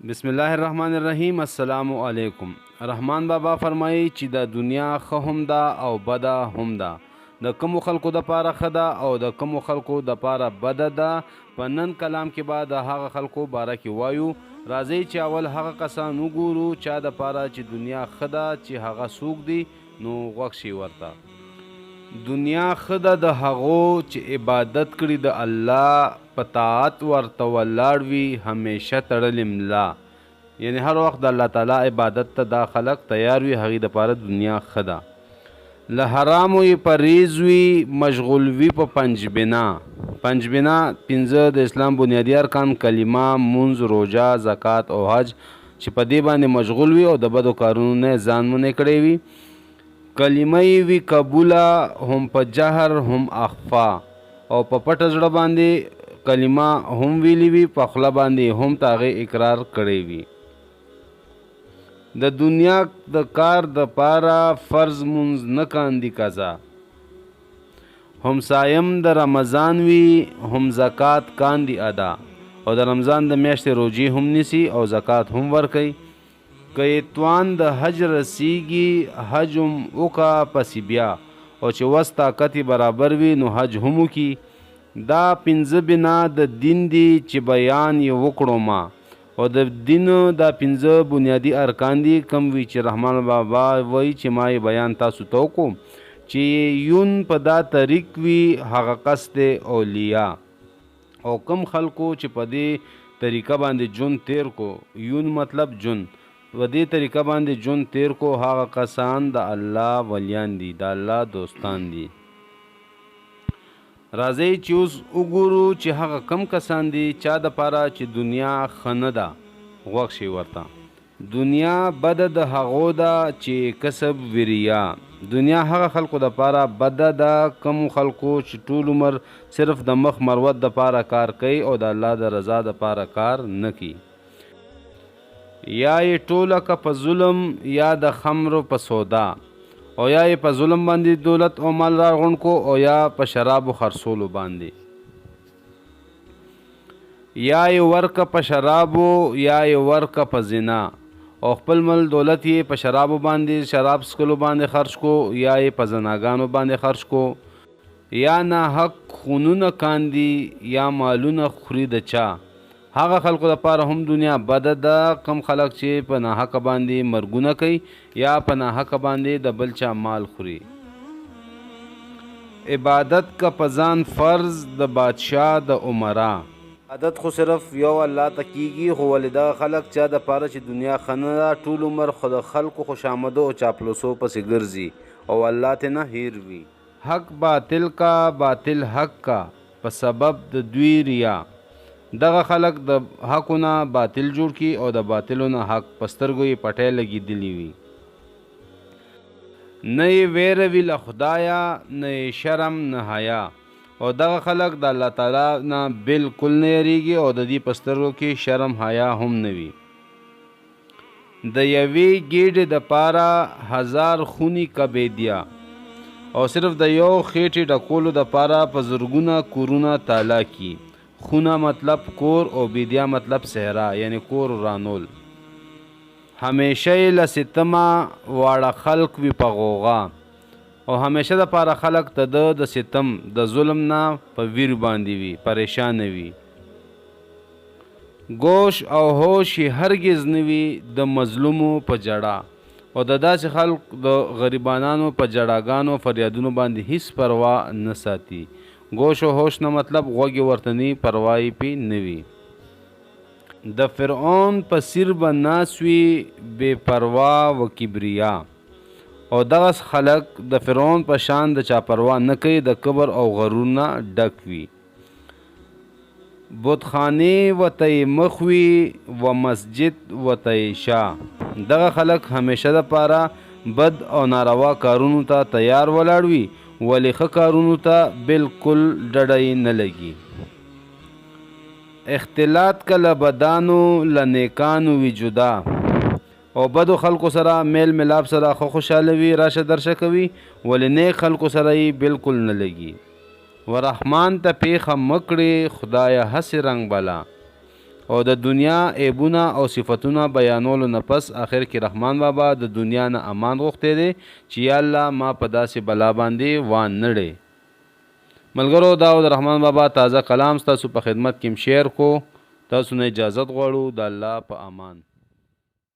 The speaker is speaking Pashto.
بسم الله الرحمن الرحیم. السلام علیکم. رحمان بابا فرمایي چې د دنیا ښه هم ده او بده هم ده. د کومو خلکو د پاره ښه ده او د کومو خلکو د پاره بده ده. په نن کلام کې به د هغه خلکو باره کې وایو. راځئ چې اول هغه کسان وګورو چا د پاره چې دنیا ښه ده چې هغه څوک دي، نو غوږ شي ورته. دنیا ښه ده د هغو چې عبادت کړي د الله په طاعت ورته ولاړ وي، همیشه تړلې ملا، یعنی هر وخت د الله تعالی عبادت ته دا خلق تیار وي، هغې دپاره دنیا ښه ده. له حرامو یې پرهیز وي، مشغول وي په پنجبنا. پنجبنا پنځه د اسلام بنیادي ارکان کلمه، مونځ، روژه، زکات او حج، چې په دې باندې مشغول وي او د بدو کارونو نه ځان منع کړی وي. کلمه یې وي قبوله، هم په جهر هم اخفا، او په پټه زړه باندې کلمه هم ویلی وي، په خوله باندې هم د هغې اقرار کړی وي. د دنیا د کار د پاره فرض مونځ نه کاندي قضا، هم صایم د رمضان وي، هم زکات کاندي ادا، او د رمضان د میاشتې روجې هم نیسي او زکات هم ورکوي. که توان د حج رسیږي، حج هم وکړه پسې بیا، او چې وس طاقت برابر وي نو حج هم وکړي. دا پنځه بنا د دین دي چې بیان یې وکړو ما، او د دین دا پنځه بنیادی ارکان دي کم وي چې رحمان بابا وایي چې ما یې بیان تاسو ته وکړو، چې یون په دا طریق وي هغه قصد اولیا، او کم خلکو چې په دې طریقه باندې جون تیر کو، یون مطلب جون، و دې طریقه باندې جون تیر کو، هغه کسان د الله ولیان دي، د الله دوستان دي. راځئ چې اوس وګورو چې هغه کم کسان دي چا د پاره چې دنیا ښه نه ده. غوږ شي ورته. دنیا بده د هغو ده چې کسب وریا. دنیا هغه خلکو د پاره بده ده کم خلکو چې ټول عمر صرف د مخ مروت د پاره کار کوي او د الله د رضا د پاره کار نه کوي. یا یې ټوله که په ظلم، یا د خمرو په سودا، او یا یې په ظلم باندې دولت او مال راغونډ کو، او یا په شرابو خرڅولو باندې، یا یې ورکه په شرابو، یا یې ورکه په زنا، او خپل مل دولت یې په شرابو باندې، شراب څښلو باندې خرڅ کو، یا یې په زناګانو باندې خرڅ کو، یا ناحق خونونه کاندي، یا مالونه خوري د چا. هغه خلکو لپاره هم دنیا بده ده کم خلک چې په ناحقه باندې مرګونه کوي، یا په ناحقه باندې د بل چا مال خوري. عبادت که په ځان فرض د بادشاه د عمرا. عادت خو صرف یو الله ته کیږي، خو ولې دغه خلک چا د پاره چې دنیا ښه نه ده، ټول عمر خو د خلکو خوشامدو او چاپلوسو پسې ګرځي او الله ته نه هیر وي. حق باطل کا، باطل حق کا، په سبب د دوی ریا. دغه خلک د حقونه باطل جوړ کی او د باطلونه حق په سترګو یې پټۍ لګېدلي وي. نه یې ویره وي له خدایه، نه یې شرم نه حیا، او دغه خلک د الله تعالی نه بالکل نه یریږي او د دې په سترګو کې شرم حیا هم نه وي. د یوې ګېډې دپاره هزار خونې کبیدیا، او صرف د یو خېټې ډکولو دپاره په زرګونه کورونه تالا کی. خونه مطلب کور او بیدیا مطلب صحرا، یعنی کور رانول. همیشه یې له ستمه واړه خلق وي په غوغا، او همیشه د پاره خلق ته د ستم د ظلم نه په ویر باندې وي، پریشان وي. گوش او هوش یې هرگز نه وي د مظلومو په جړه، او د داسې خلق د غریبانانو په جړاګانو فریادونو باندې هیڅ پروا نه ساتي. گوش و هوش نه مطلب غوږ ورتنی، پروايي پی نوي. د فرعون په سیر به ناس وي بے پروا و کبریا، او دغه خلق د فرعون په شان د چا پروا نه کوي، د کبر او غرور نه ډک وي. بتخانې ورته مخ وي و مسجد ورته شا. دغه خلق همیشه د پاره بد او ناروا کارونو ته تیار ولاړ وي، ولی ښه کارونو ته بالکل ډډه نه لګي. اختلاط که له بدانو له نیکانو وي جدا، او بدو خلکو سره میل ملاب سره ښه خوشحاله وي، راشه درشه کوي، ولی نیک خلکو سره یې بالکل نه لګي. ورحمان ته پیښه مکړې خدایه هسې رنګ بلا، او د دنیا عیبونه او صفتونه بیانولو نه پس آخر کې رحمان بابا د دنیا نه امان غوښتی دی چې یا الله ما په داسې بلا باندې وان نړې ملګرو دا د رحمان بابا تازه کلام ستاسو په خدمت کې شیر کو تاسو نه اجازت غواړو د الله په امان